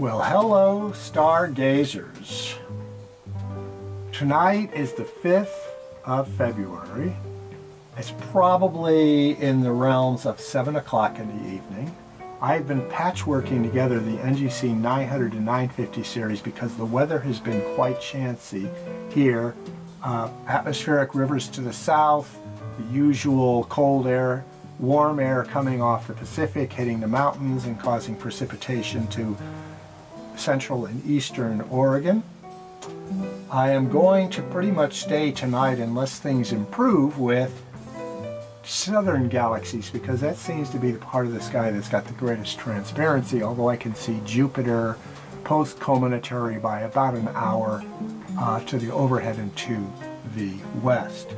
Well, hello, stargazers. Tonight is the 5th of February. It's probably in the realms of 7 o'clock in the evening. I've been patchworking together the NGC 900-950 series because the weather has been quite chancy here. Atmospheric rivers to the south, the usual cold air, warm air coming off the Pacific, hitting the mountains and causing precipitation to central and eastern Oregon. I am going to pretty much stay tonight unless things improve with southern galaxies, because that seems to be the part of the sky that's got the greatest transparency, although I can see Jupiter post-cometary by about an hour to the overhead and to the west.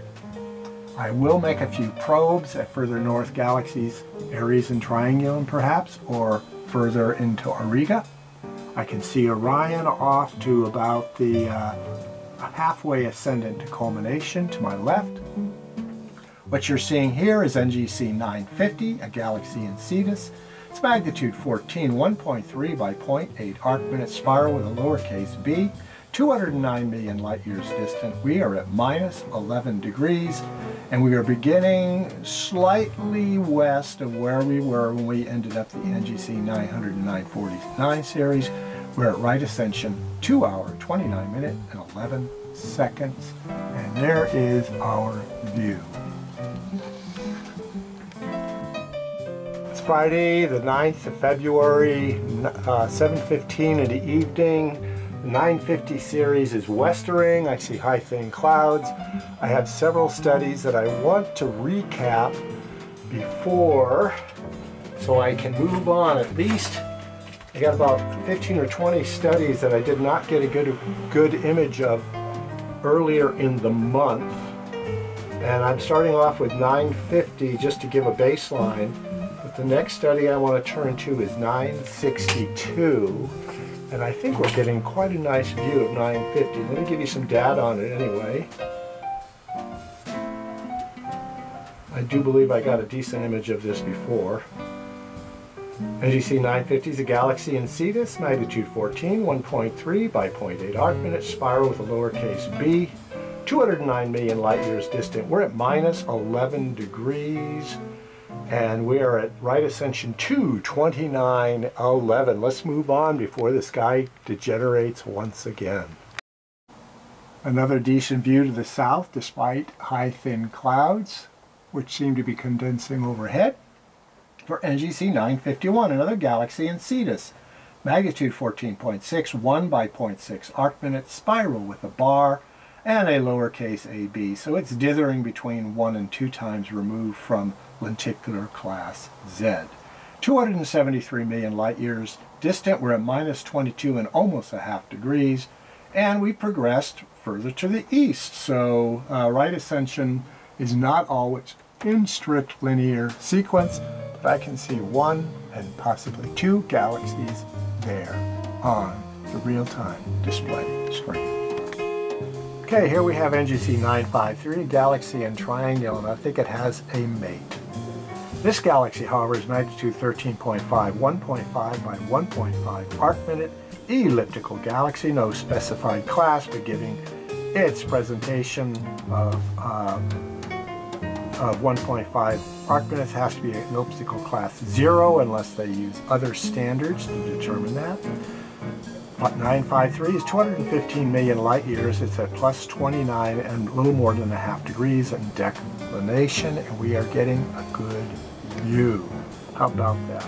I will make a few probes at further north galaxies, Aries and Triangulum perhaps, or further into Auriga. I can see Orion off to about the halfway ascendant to culmination to my left. What you're seeing here is NGC950, a galaxy in Cetus. It's magnitude 14, 1.3 by 0.8 arc-minute spiral with a lowercase b, 209 million light years distant. We are at minus 11 degrees, and we are beginning slightly west of where we were when we ended up the NGC 900-949 series. We're at right ascension, 2 hours, 29 minutes, and 11 seconds. And there is our view. It's Friday, the 9th of February, 7:15 in the evening. The 950 series is westering. I see high thin clouds. I have several studies that I want to recap before, so I can move on. At least I got about 15 or 20 studies that I did not get a good image of earlier in the month. And I'm starting off with 950 just to give a baseline. But the next study I want to turn to is 962. And I think we're getting quite a nice view of 950. Let me give you some data on it anyway. I do believe I got a decent image of this before. NGC 950 is a galaxy in Cetus, magnitude 14, 1.3 by 0.8 arc-minute spiral with a lowercase b, 209 million light years distant. We're at minus 11 degrees, and we are at right ascension 2:29:11. Let's move on before the sky degenerates once again. Another decent view to the south despite high thin clouds, which seem to be condensing overhead. For NGC 951, another galaxy in Cetus, magnitude 14.6, 1 by 0.6 arc-minute spiral with a bar and a lowercase ab, so it's dithering between 1 and 2 times removed from lenticular class Z. 273 million light years distant. We're at minus 22 and almost a half degrees, and we progressed further to the east, so right ascension is not always in strict linear sequence. I can see 1 and possibly 2 galaxies there on the real-time display screen. Okay, here we have NGC 953, a galaxy in Triangulum. I think it has a mate. This galaxy, however, is magnitude 13.5, 1.5 by 1.5 arc-minute, elliptical galaxy, no specified class, but giving its presentation of 1.5 arc-minutes has to be an elliptical class 0 unless they use other standards to determine that. 953 is 215 million light years. It's at plus 29 and a little more than a half degrees in declination, and we are getting a good view. How about that?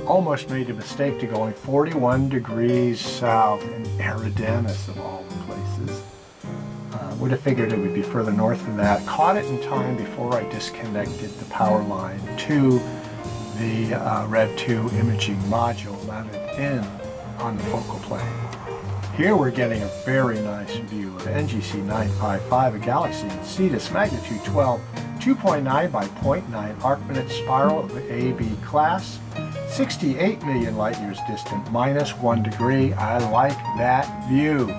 Almost made a mistake to going 41 degrees south in Eridanus of all the places. Would have figured it would be further north than that. Caught it in time before I disconnected the power line to the Rev2 imaging module mounted in on the focal plane. Here we're getting a very nice view of NGC 955, a galaxy in Cetus, magnitude 12, 2.9 by 0.9 arc-minute spiral of the AB class, 68 million light years distant, minus 1 degree. I like that view.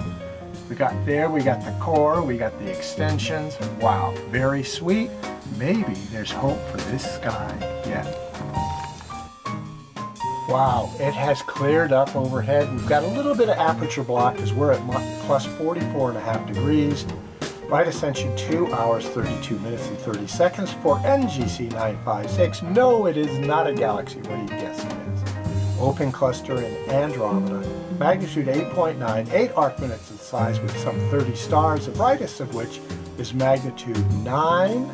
We got the core, we got the extensions. Wow, very sweet. Maybe there's hope for this sky yet. Wow, it has cleared up overhead. We've got a little bit of aperture block because we're at plus 44.5 degrees. Light ascension 2 hours, 32 minutes and 30 seconds for NGC956. No, it is not a galaxy. What do you guess it is? Open cluster in Andromeda. Magnitude 8.9, 8 arc minutes in size with some 30 stars, the brightest of which is magnitude 9.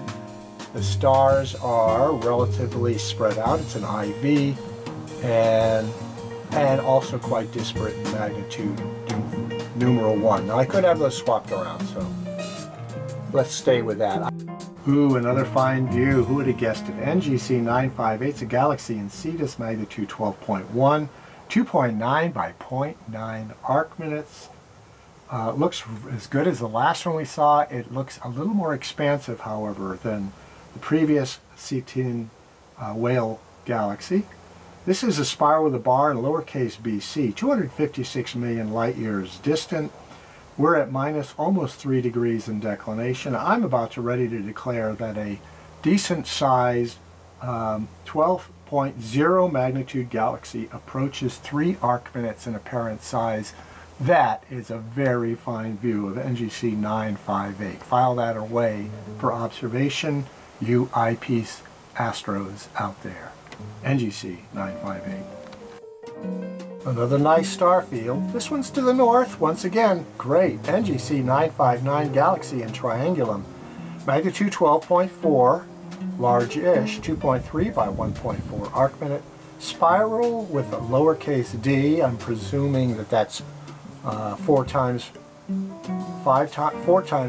The stars are relatively spread out. It's an IV and also quite disparate in magnitude, numeral 1. Now I could have those swapped around, so let's stay with that. Ooh, another fine view. Who would have guessed it? NGC958 is a galaxy in Cetus, magnitude 12.1, 2.9 by 0.9 arc minutes. Looks as good as the last one we saw. It looks a little more expansive, however, than the previous Cetan whale galaxy. This is a spiral with a bar in lowercase bc, 256 million light years distant. We're at minus almost 3 degrees in declination. I'm about to ready to declare that a decent sized 12.0 magnitude galaxy approaches 3 arc minutes in apparent size. That is a very fine view of NGC 958. File that away for observation, you eyepiece astros out there. NGC 958. Another nice star field. This one's to the north, once again. Great. NGC 959 galaxy in Triangulum. Magnitude 12.4, large-ish, 2.3 by 1.4 arc minute. Spiral with a lowercase d. I'm presuming that that's 4 times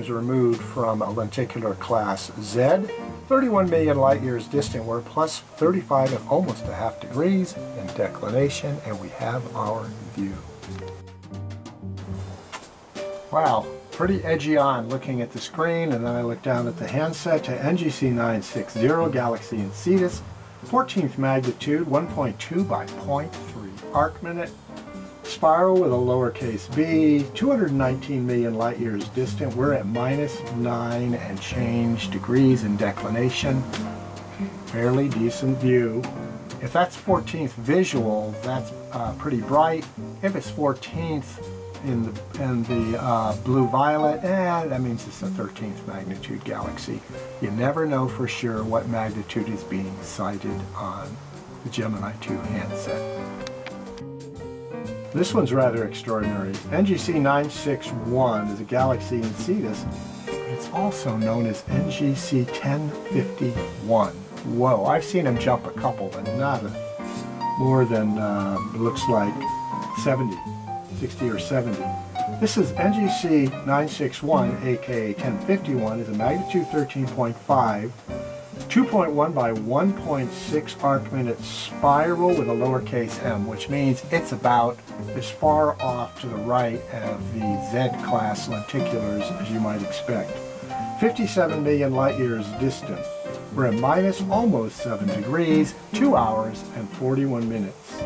removed from a lenticular class Z. 31 million light years distant. We're plus 35 and almost a half degrees in declination, and we have our view. Wow, pretty edgy on looking at the screen, and then I look down at the handset to NGC 960 galaxy in Cetus, 14th magnitude, 1.2 by 0.3 arc minute. Spiral with a lowercase b, 219 million light years distant. We're at minus 9 and change degrees in declination. Fairly decent view. If that's 14th visual, that's pretty bright. If it's 14th in the blue-violet, that means it's a 13th magnitude galaxy. You never know for sure what magnitude is being sighted on the Gemini 2 handset. This one's rather extraordinary. NGC 961 is a galaxy in Cetus, but it's also known as NGC 1051. Whoa, I've seen them jump a couple, but not more than, looks like 60 or 70. This is NGC 961, aka 1051, is a magnitude 13.5, 2.1 by 1.6 arc minute spiral with a lowercase m, which means it's about as far off to the right of the Z-class lenticulars as you might expect. 57 million light years distant. We're at minus almost 7 degrees, 2 hours and 41 minutes.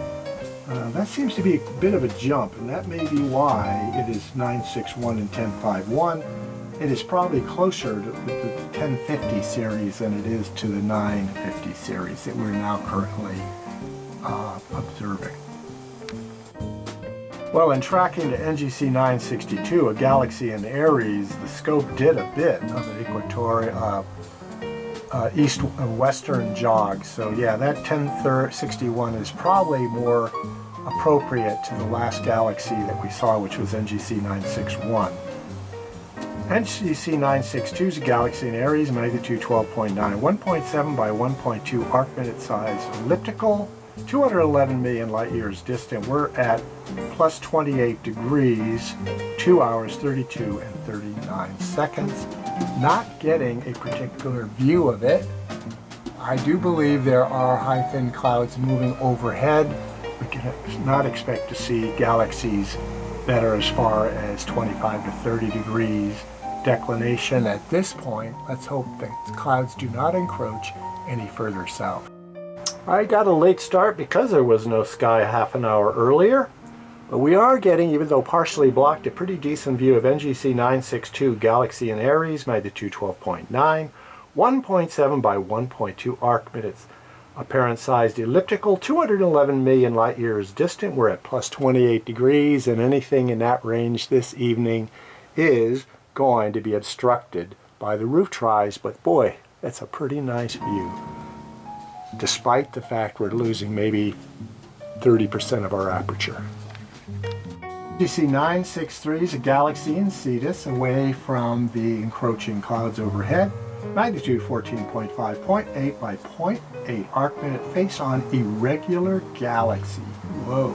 That seems to be a bit of a jump, and that may be why it is 961 and 1051. It is probably closer to the 1050 series than it is to the 950 series that we're now currently observing. Well, in tracking to NGC 962, a galaxy in Aries, the scope did a bit of an equatorial east and western jog. So yeah, that 1061 is probably more appropriate to the last galaxy that we saw, which was NGC 961. NGC 962 is a galaxy in Aries, magnitude 12.9, 1.7 by 1.2 arc minute size, elliptical, 211 million light years distant. We're at plus 28 degrees, 2 hours, 32 and 39 seconds. Not getting a particular view of it. I do believe there are high thin clouds moving overhead. We can not expect to see galaxies that are as far as 25 to 30 degrees declination at this point. Let's hope that clouds do not encroach any further south. I got a late start because there was no sky half an hour earlier, but we are getting, even though partially blocked, a pretty decent view of NGC 962 galaxy in Aries, magnitude 12.9, 1.7 by 1.2 arc minutes. apparent-sized elliptical, 211 million light years distant. We're at plus 28 degrees, and anything in that range this evening is going to be obstructed by the roof tries, but boy, that's a pretty nice view, despite the fact we're losing maybe 30% of our aperture. NGC963 is a galaxy in Cetus, away from the encroaching clouds overhead. Magnitude 14.5, 0.8 by 0.8 arc minute, face on irregular galaxy. Whoa.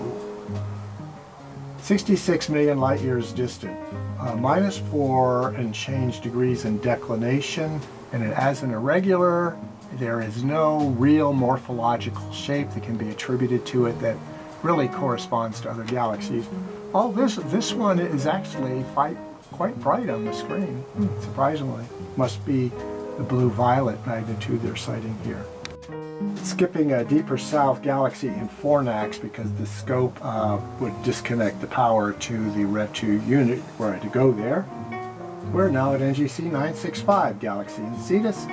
66 million light years distant. -4 and change degrees in declination, and as an irregular, there is no real morphological shape that can be attributed to it that really corresponds to other galaxies. Oh, this one is actually quite bright on the screen, surprisingly. Must be the blue-violet magnitude they're citing here. Skipping a deeper south galaxy in Fornax because the scope would disconnect the power to the Rev 2 unit were I to go there. We're now at NGC965 galaxy in Cetus.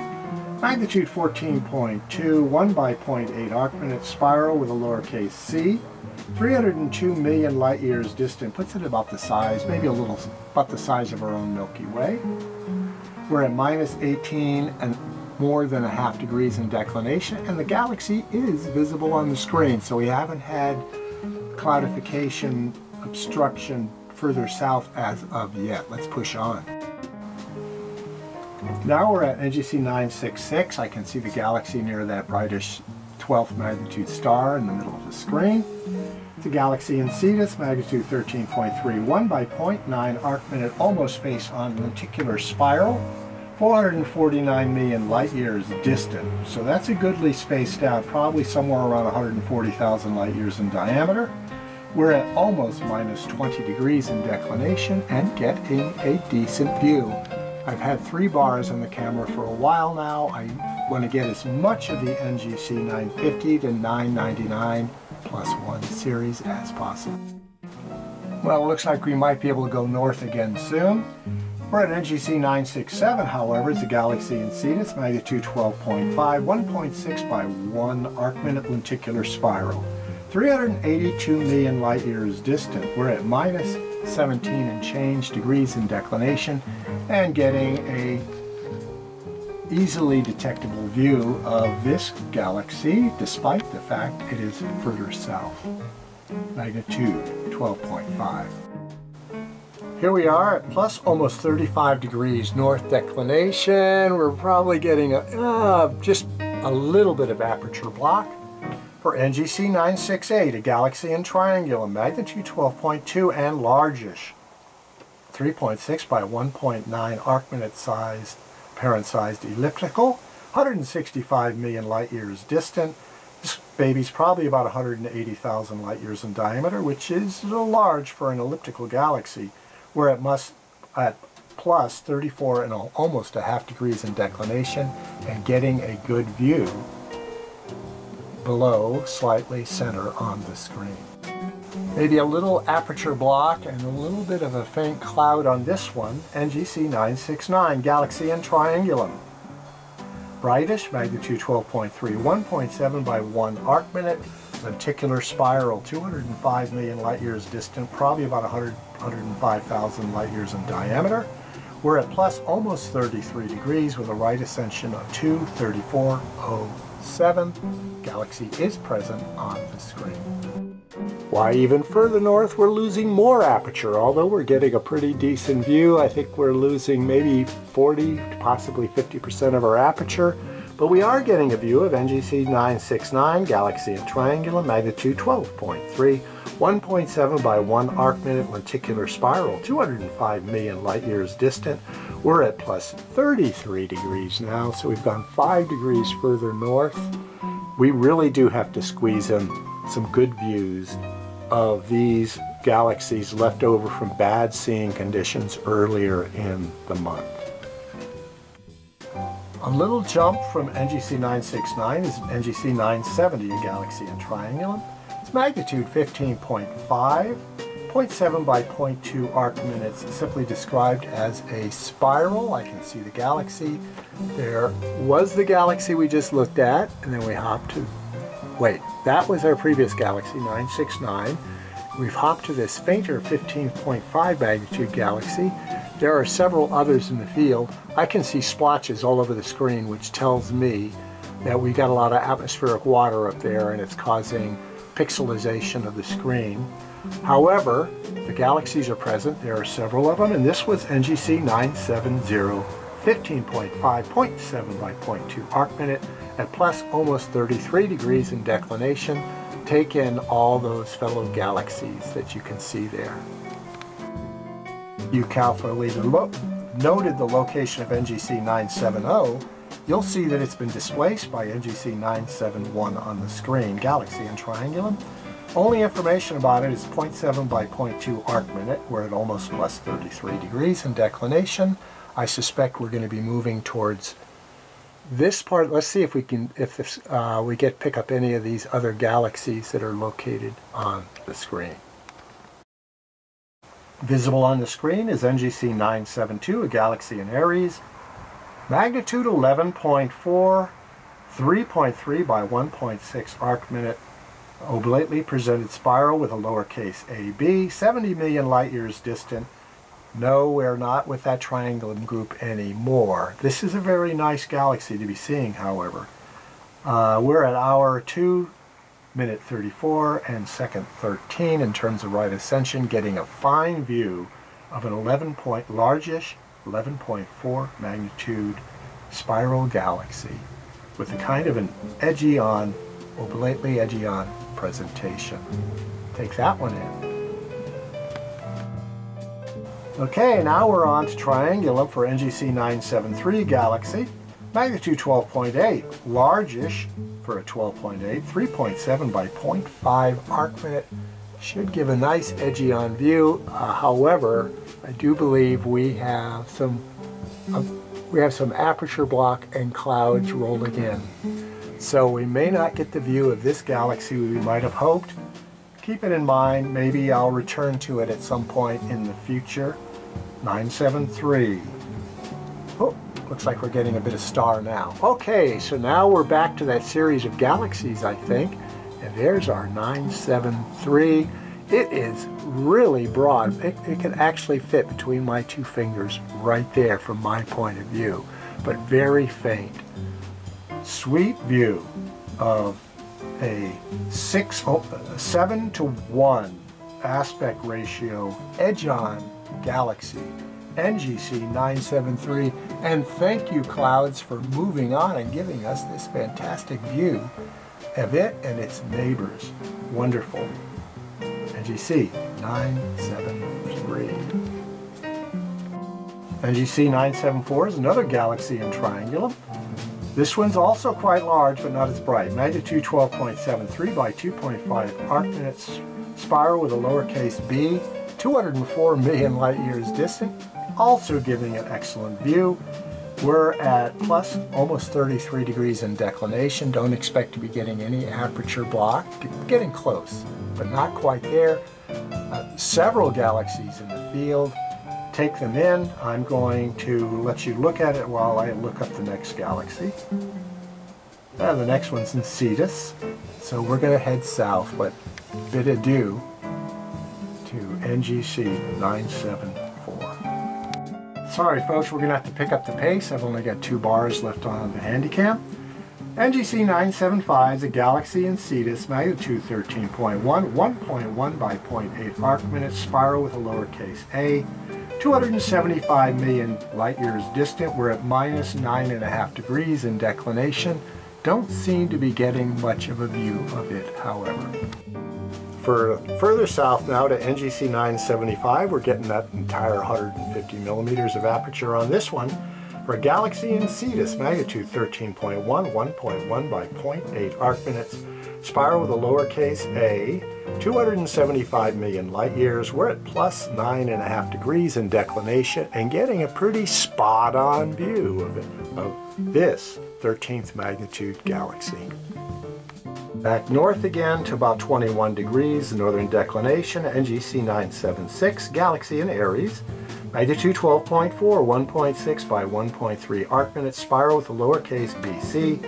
Magnitude 14.2, 1 by 0.8 arc minute, spiral with a lowercase c. 302 million light years distant, puts it about the size, maybe a little, about the size of our own Milky Way. We're at -18 and more than 1/2 degrees in declination, and the galaxy is visible on the screen, so we haven't had cloudification obstruction further south as of yet. Let's push on. Now we're at NGC966. I can see the galaxy near that brightish 12th magnitude star in the middle of the screen. It's a galaxy in Cetus, magnitude 13.3, 1 by 0.9 arc minute, almost face on lenticular spiral, 449 million light years distant. So that's a goodly spaced out, probably somewhere around 140,000 light years in diameter. We're at almost -20 degrees in declination and getting a decent view. I've had 3 bars on the camera for a while now. I want to get as much of the NGC950-999 +1 series as possible. Well, it looks like we might be able to go north again soon. We're at NGC967, however. It's a galaxy in Cetus, magnitude 12.5, 1.6 by 1 arc minute lenticular spiral. 382 million light years distant. We're at -17 and change degrees in declination and getting a easily detectable view of this galaxy, despite the fact it is further south. Magnitude 12.5. Here we are at plus almost 35 degrees north declination. We're probably getting just a little bit of aperture block. For NGC968, a galaxy in Triangulum, magnitude 12.2 and largish. 3.6 by 1.9 arc minute sized, parent-sized elliptical, 165 million light years distant. This baby's probably about 180,000 light years in diameter, which is large for an elliptical galaxy. We're at plus 34 and almost 1/2 degrees in declination and getting a good view below, slightly center on the screen. Maybe a little aperture block and a little bit of a faint cloud on this one, NGC969, galaxy in Triangulum. Brightish, magnitude 12.3, 1.7 by 1 arc minute, lenticular spiral, 205 million light years distant, probably about 105,000 light years in diameter. We're at plus almost 33 degrees with a right ascension of 234.07. Galaxy is present on the screen. Why, even further north, we're losing more aperture. Although we're getting a pretty decent view, I think we're losing maybe 40, possibly 50% of our aperture. But we are getting a view of NGC969, galaxy in Triangulum, magnitude 12.3, 1.7 by 1 arc minute, lenticular spiral, 205 million light years distant. We're at plus 33 degrees now, so we've gone 5 degrees further north. We really do have to squeeze in some good views of these galaxies left over from bad seeing conditions earlier in the month. A little jump from NGC969 is NGC970, a galaxy in Triangulum. Its magnitude 15.5, 0.7 by 0.2 arc minutes, simply described as a spiral. I can see the galaxy. There was the galaxy we just looked at, and then we hopped to, wait, that was our previous galaxy, 969. We've hopped to this fainter 15.5 magnitude galaxy. There are several others in the field. I can see splotches all over the screen, which tells me that we got a lot of atmospheric water up there and it's causing pixelization of the screen. However, the galaxies are present. There are several of them, and this was NGC970 15.5 0.7 by 0.2 arc minute at plus almost 33 degrees in declination. Take in all those fellow galaxies that you can see there. You carefully noted the location of NGC 970, you'll see that it's been displaced by NGC 971 on the screen, Galaxy and Triangulum. Only information about it is 0.7 by 0.2 arc minute. We're at almost plus 33 degrees in declination. I suspect we're going to be moving towards this part. Let's see if we can, we pick up any of these other galaxies that are located on the screen. Visible on the screen is NGC 972, a galaxy in Aries. Magnitude 11.4, 3.3 by 1.6 arc minute. Oblately presented spiral with a lowercase ab, 70 million light years distant. No, we're not with that triangulum group anymore. This is a very nice galaxy to be seeing, however. We're at hour 2, minute 34, and second 13 in terms of right ascension, getting a fine view of an largish 11.4 magnitude spiral galaxy with a kind of an edgy-on, oblately edgy-on presentation. Take that one in. Okay, now we're on to Triangulum for NGC 973 galaxy. Magnitude 12.8, largish for a 12.8, 3.7 by 0.5 arc minute. Should give a nice edgy-on view. However, I do believe we have some aperture block and clouds rolling in. So we may not get the view of this galaxy we might have hoped. Keep it in mind, maybe I'll return to it at some point in the future. 973. Oh, looks like we're getting a bit of star now. Okay, so now we're back to that series of galaxies, I think. And there's our 973. It is really broad. It can actually fit between my two fingers right there from my point of view, but very faint. Sweet view of a 7:1 aspect ratio edge-on galaxy, NGC 973, and thank you, clouds, for moving on and giving us this fantastic view of it and its neighbors. Wonderful. NGC 973. NGC 974 is another galaxy in Triangulum. This one's also quite large, but not as bright. Magnitude 12.73 by 2.5 arc minutes. Spiral with a lowercase b. 204 million light years distant. Also giving an excellent view. We're at plus almost 33 degrees in declination. Don't expect to be getting any aperture block. Getting close, but not quite there. Several galaxies in the field. Take them in. I'm going to let you look at it while I look up the next galaxy. The next one's in Cetus, so we're going to head south, but bid adieu to NGC 974. Sorry folks, we're going to have to pick up the pace. I've only got 2 bars left on the Handycam. NGC 975 is a galaxy in Cetus, magnitude 13.1, 1.1 by 0.8 arc minutes, spiral with a lowercase a. 275 million light years distant. We're at minus 9.5 degrees in declination. Don't seem to be getting much of a view of it, however. Further south now to NGC 975, we're getting that entire 150 millimeters of aperture on this one. For a galaxy in Cetus, magnitude 13.1, 1.1 by 0.8 arc minutes, spiral with a lowercase a, 275 million light years. We're at plus 9.5 degrees in declination and getting a pretty spot-on view of this 13th magnitude galaxy. Back north again to about 21 degrees, the northern declination, NGC976, Galaxy in Aries, magnitude 12.4, 1.6 by 1.3 arc-minute spiral with a lowercase bc.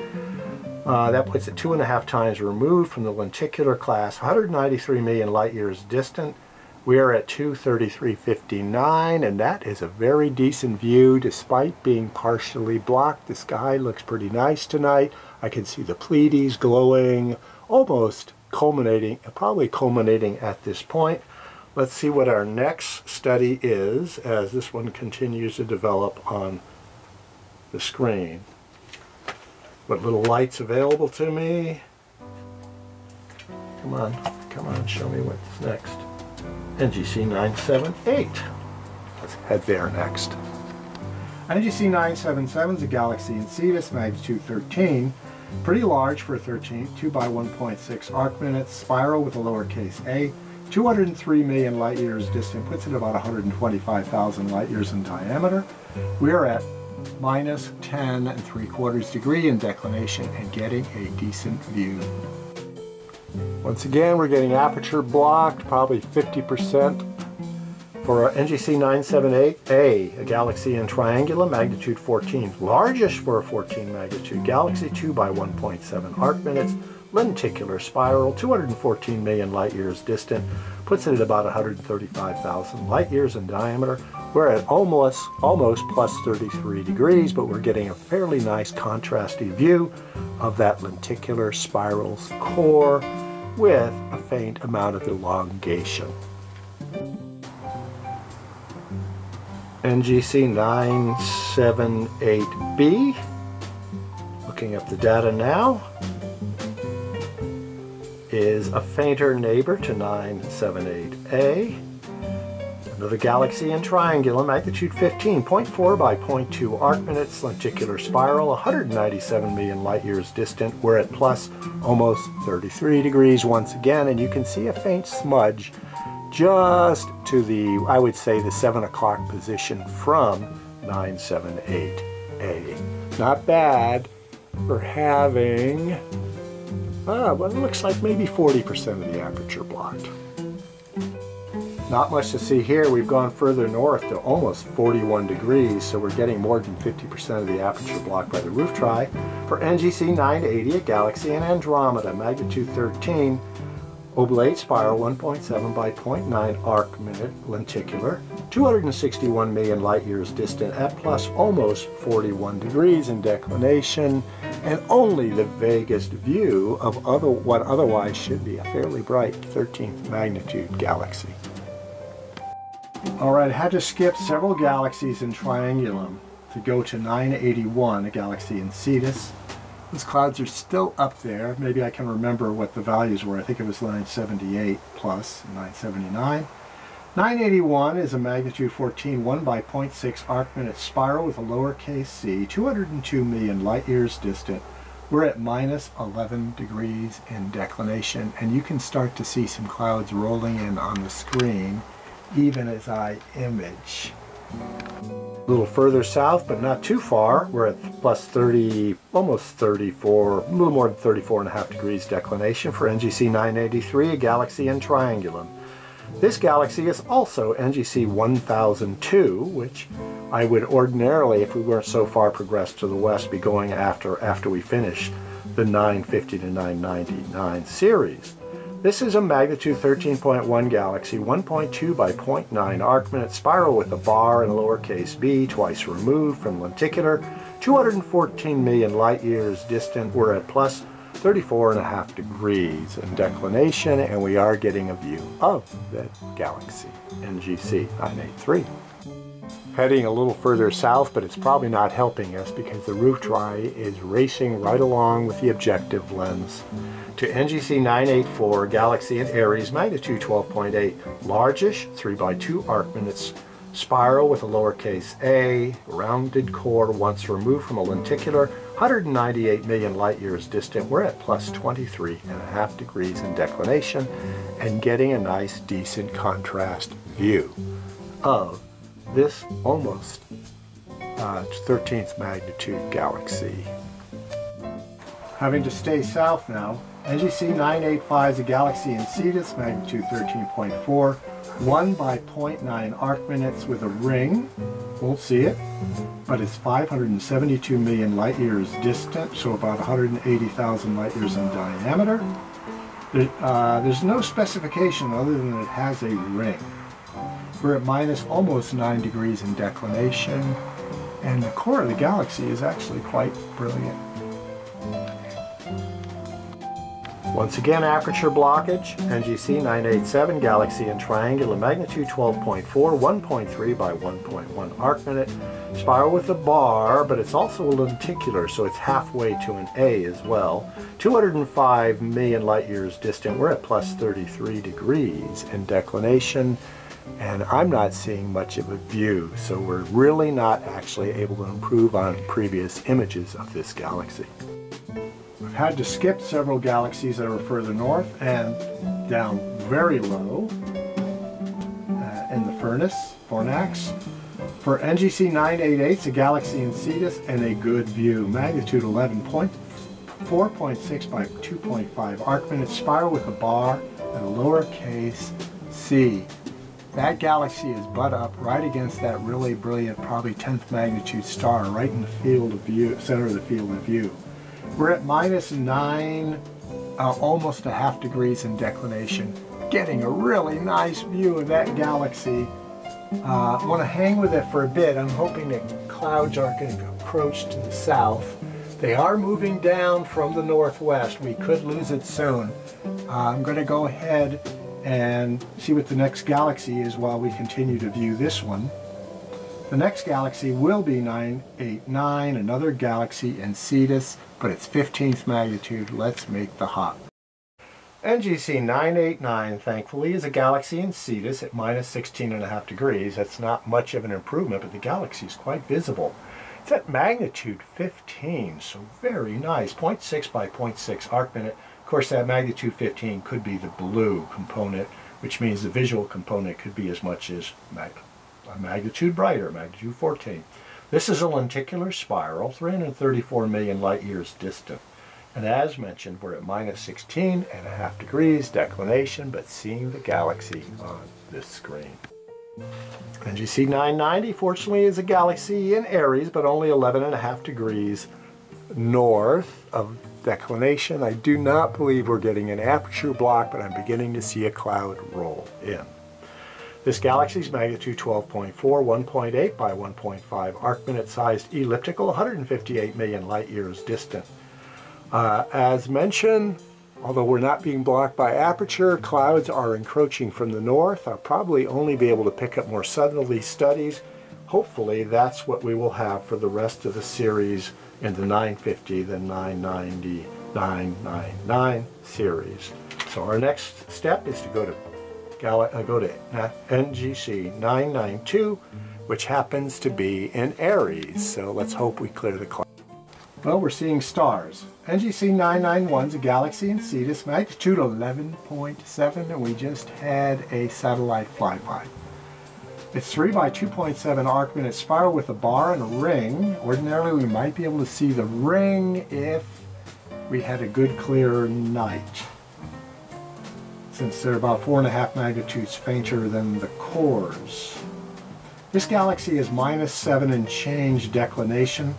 That puts it 2.5 times removed from the lenticular class, 193 million light years distant. We are at 233.59, and that is a very decent view despite being partially blocked. The sky looks pretty nice tonight. I can see the Pleiades glowing, almost culminating, probably culminating at this point. Let's see what our next study is as this one continues to develop on the screen. What little light's available to me? Come on, show me what's next. NGC978. Let's head there next. NGC977 is a galaxy in Cetus, magnitude 13. Pretty large for a 13, 2 by 1.6 arc-minutes, spiral with a lowercase a. 203 million light years distant, puts it about 125,000 light years in diameter. We are at minus 10.75 degree in declination and getting a decent view. Once again, we're getting aperture blocked, probably 50% for our NGC978A, a galaxy in Triangulum, magnitude 14. Largest for a 14 magnitude galaxy, 2 by 1.7 arc-minutes, lenticular spiral, 214 million light years distant, puts it at about 135,000 light years in diameter. We're at almost plus 33 degrees, but we're getting a fairly nice contrasty view of that lenticular spiral's core with a faint amount of elongation. NGC978B, looking up the data now, is a fainter neighbor to 978A. Another galaxy in Triangulum, magnitude 15, 0.4 by 0.2 arc-minutes, lenticular spiral, 197 million light years distant. We're at plus almost 33 degrees once again, and you can see a faint smudge just to the, I would say, the 7 o'clock position from 978A. Not bad for having, well, it looks like maybe 40% of the aperture blocked. Not much to see here. We've gone further north to almost 41 degrees, so we're getting more than 50% of the aperture blocked by the roof try. For NGC980, a galaxy in Andromeda, magnitude 13, oblate spiral, 1.7 by 0.9 arc-minute, lenticular, 261 million light years distant at plus almost 41 degrees in declination, and only the vaguest view of what otherwise should be a fairly bright 13th magnitude galaxy. Alright, I had to skip several galaxies in Triangulum to go to 981, a galaxy in Cetus. Those clouds are still up there. Maybe I can remember what the values were. I think it was 978 plus 979. 981 is a magnitude 14, 1 by 0.6 arc-minute spiral with a lowercase c, 202 million light years distant. We're at minus 11 degrees in declination, and you can start to see some clouds rolling in on the screen even as I image. A little further south, but not too far, we're at plus 30, almost 34, a little more than 34.5 degrees declination for NGC983, a galaxy in Triangulum. This galaxy is also NGC 1002, which I would ordinarily, if we weren't so far progressed to the west, be going after we finish the 950 to 999 series. This is a magnitude 13.1 galaxy, 1.2 by 0.9 arc-minute spiral with a bar and a lowercase b, twice removed from lenticular, 214 million light years distant. We're at plus 34.5 degrees in declination, and we are getting a view of that galaxy, NGC 983. Heading a little further south, but it's probably not helping us because the roof dry is racing right along with the objective lens to NGC 984, galaxy in Aries, magnitude 12.8, largish, 3 by 2 arc-minutes, spiral with a lowercase a, rounded core once removed from a lenticular, 198 million light years distant. We're at plus 23.5 degrees in declination and getting a nice decent contrast view of this almost 13th magnitude galaxy. Having to stay south now, NGC985 is a galaxy in Cetus, magnitude 13.4, 1 by 0.9 arc minutes with a ring. Won't see it, but it's 572 million light years distant, so about 180,000 light years in diameter. There's no specification other than it has a ring. We're at minus almost 9 degrees in declination, and the core of the galaxy is actually quite brilliant. Once again, aperture blockage, NGC987, galaxy in triangular, magnitude 12.4, 1.3 by 1.1 arc minute, spiral with a bar, but it's also a lenticular, so it's halfway to an A as well. 205 million light years distant. We're at plus 33 degrees in declination, and I'm not seeing much of a view, so we're really not actually able to improve on previous images of this galaxy. I've had to skip several galaxies that are further north and down very low in the fornax. For NGC988, it's a galaxy in Cetus and a good view. Magnitude 11.4.6 by 2.5 arc minute, spiral with a bar and a lowercase c. That galaxy is butt up right against that really brilliant, probably 10th magnitude star, right in the field of view, center of the field of view. We're at minus 9, almost a half degrees in declination, getting a really nice view of that galaxy. I want to hang with it for a bit. I'm hoping that clouds aren't going to encroach to the south. They are moving down from the northwest. We could lose it soon. I'm going to go ahead and see what the next galaxy is while we continue to view this one. The next galaxy will be 989, another galaxy in Cetus, but it's 15th magnitude. Let's make the hop. NGC989, thankfully, is a galaxy in Cetus at minus 16.5 degrees. That's not much of an improvement, but the galaxy is quite visible. It's at magnitude 15, so very nice. 0.6 by 0.6 arc minute. Of course, that magnitude 15 could be the blue component, which means the visual component could be as much as a magnitude brighter, magnitude 14. This is a lenticular spiral, 334 million light years distant. And as mentioned, we're at minus 16.5 degrees declination, but seeing the galaxy on this screen. NGC990, fortunately, is a galaxy in Aries, but only 11.5 degrees north of declination. I do not believe we're getting an aperture block, but I'm beginning to see a cloud roll in. This galaxy's magnitude 12.4, 1.8 by 1.5 arc minute sized elliptical, 158 million light years distant. As mentioned, although we're not being blocked by aperture, clouds are encroaching from the north. I'll probably only be able to pick up more southerly studies. Hopefully that's what we will have for the rest of the series in the 950, the 990, 999 series. So our next step is to go to NGC992, which happens to be in Aries. So let's hope we clear the cloud. Well, we're seeing stars. NGC991 is a galaxy in Cetus, magnitude 11.7, and we just had a satellite flyby. It's 3 by 2.7 arc minute spiral with a bar and a ring. Ordinarily, we might be able to see the ring if we had a good clear night, since they're about 4.5 magnitudes fainter than the cores. This galaxy is minus 7 and change declination.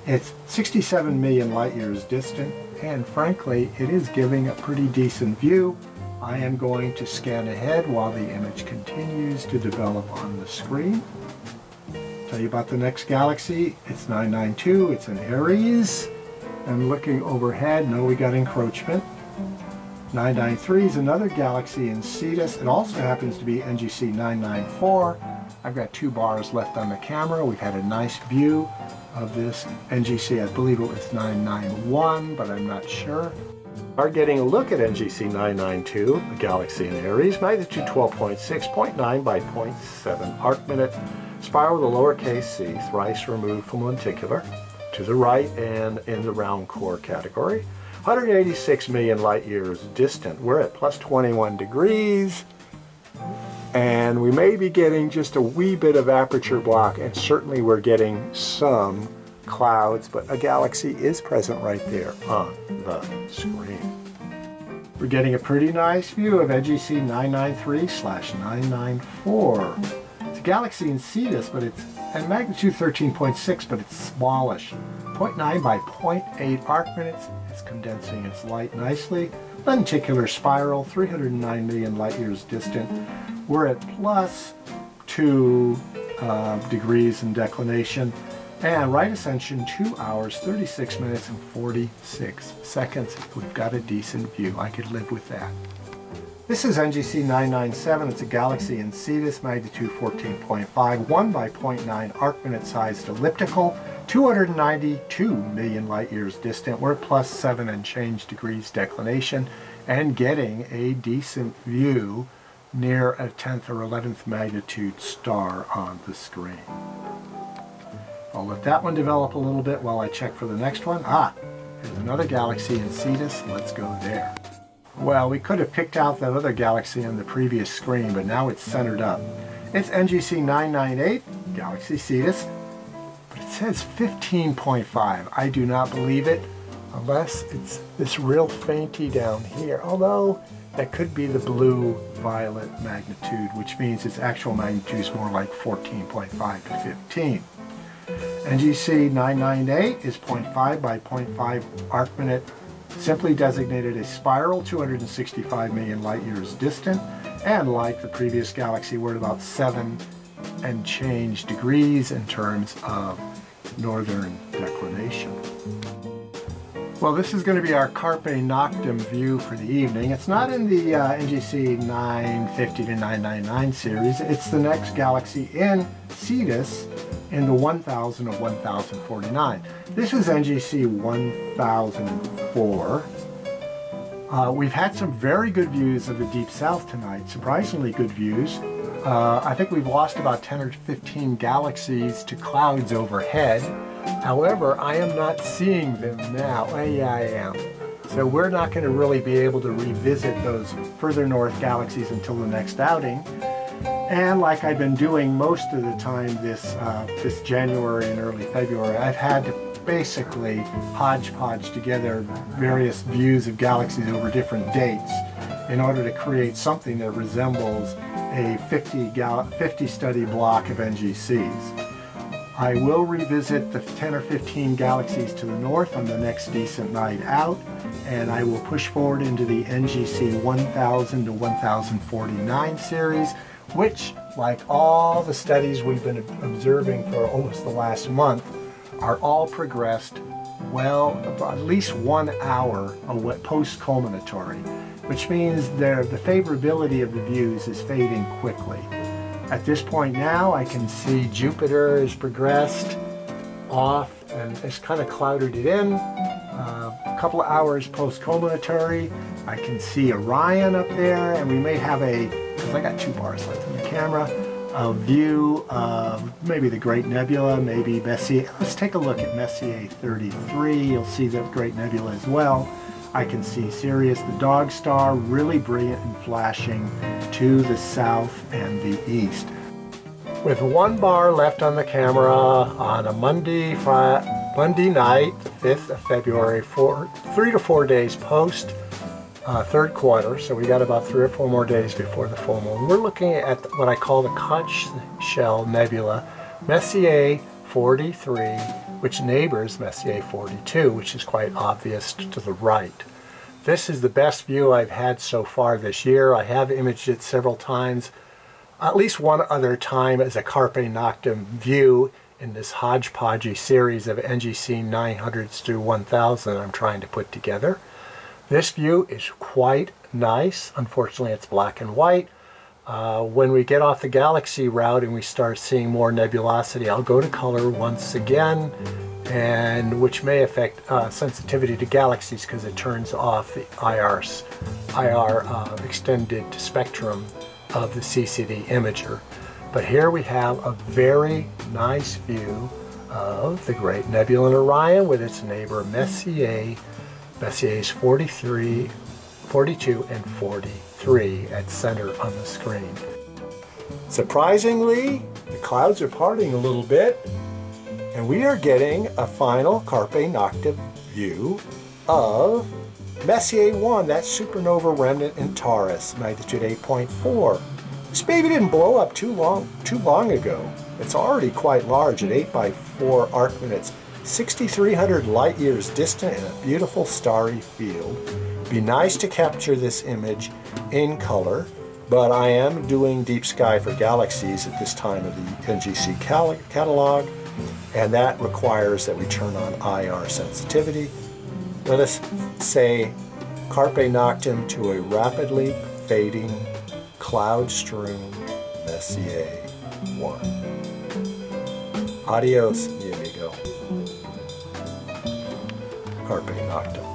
It's 67 million light years distant, and frankly, it is giving a pretty decent view. I am going to scan ahead while the image continues to develop on the screen. Tell you about the next galaxy. It's 992. It's in Aries. I'm looking overhead. No, we got encroachment. 993 is another galaxy in Cetus. It also happens to be NGC 994. I've got 2 bars left on the camera. We've had a nice view of this NGC. I believe it was 991, but I'm not sure. Are getting a look at NGC 992, a galaxy in Aries, magnitude 12.6, 0.9 by 0.7 arc minute, spiral with a lowercase c, thrice removed from lenticular, to the right and in the round core category. 186 million light years distant. We're at plus 21 degrees, and we may be getting just a wee bit of aperture block, and certainly we're getting some clouds, but a galaxy is present right there on the screen. We're getting a pretty nice view of NGC 993-994. It's a galaxy in Cetus, but it's at magnitude 13.6, but it's smallish. 0.9 by 0.8 arc minutes. It's condensing its light nicely. Lenticular spiral, 309 million light years distant. We're at plus 2 degrees in declination, and right ascension 2 hours 36 minutes and 46 seconds. We've got a decent view. I could live with that. This is NGC 997. It's a galaxy in Cetus, magnitude 14.5, 1 by 0.9 arc minute sized elliptical, 292 million light years distant. We're at plus 7 and change degrees declination, and getting a decent view near a 10th or 11th magnitude star on the screen. I'll let that one develop a little bit while I check for the next one. Here's another galaxy in Cetus. Let's go there. Well, we could have picked out that other galaxy on the previous screen, but now it's centered up. It's NGC 998, Galaxy Cetus, but it says 15.5. I do not believe it, unless it's this real fainty down here, although that could be the blue-violet magnitude, which means its actual magnitude is more like 14.5 to 15. NGC 998 is 0.5 by 0.5 arc minute, simply designated a spiral, 265 million light years distant, and like the previous galaxy, we're at about 7 and change degrees in terms of northern declination. Well, this is going to be our Carpe Noctem view for the evening. It's not in the NGC 950-999 series. It's the next galaxy in Cetus in the 1000 of 1049. This is NGC 1004. We've had some very good views of the deep south tonight, surprisingly good views. I think we've lost about 10 or 15 galaxies to clouds overhead. However, I am not seeing them now. Yeah, I am. So we're not going to really be able to revisit those further north galaxies until the next outing. And like I've been doing most of the time this January and early February, I've had to basically hodgepodge together various views of galaxies over different dates in order to create something that resembles a 50 study block of NGCs. I will revisit the 10 or 15 galaxies to the north on the next decent night out, and I will push forward into the NGC 1000 to 1049 series, which, like all the studies we've been observing for almost the last month, are all progressed well, at least 1 hour post-culminatory, which means the favorability of the views is fading quickly. At this point now, I can see Jupiter has progressed off and it's kind of clouded it in. A couple of hours post-culminatory, I can see Orion up there, and we may have because I got 2 bars left in the camera, a view of maybe the Great Nebula, maybe Messier. Let's take a look at Messier 33. You'll see the Great Nebula as well. I can see Sirius, the dog star, really brilliant and flashing to the south and the east. With 1 bar left on the camera on a Monday night, the 5th of February, 3 to 4 days post third quarter, so we got about 3 or 4 more days before the full moon. We're looking at what I call the conch shell nebula, Messier 43, which neighbors Messier 42, which is quite obvious to the right. This is the best view I've had so far this year. I have imaged it several times, at least one other time as a Carpe Noctem view in this hodgepodgey series of NGC 900s through 1000 I'm trying to put together. This view is quite nice. Unfortunately, it's black and white. When we get off the galaxy route and we start seeing more nebulosity, I'll go to color once again, and which may affect sensitivity to galaxies because it turns off the IR extended spectrum of the CCD imager. But here we have a very nice view of the Great Nebula in Orion with its neighbor Messier's 43, 42, and 43 at center on the screen. Surprisingly, the clouds are parting a little bit, And we are getting a final Carpe Noctem view of Messier 1, that supernova remnant in Taurus, magnitude 8.4. This baby didn't blow up too long ago. It's already quite large at 8 by 4 arc minutes, 6,300 light years distant in a beautiful starry field. Be nice to capture this image in color, but I am doing deep sky for galaxies at this time of the NGC catalog, and that requires that we turn on IR sensitivity. Let us say Carpe Noctem to a rapidly fading, cloud-strewn Messier 1. Adios, mi amigo. Carpe Noctem.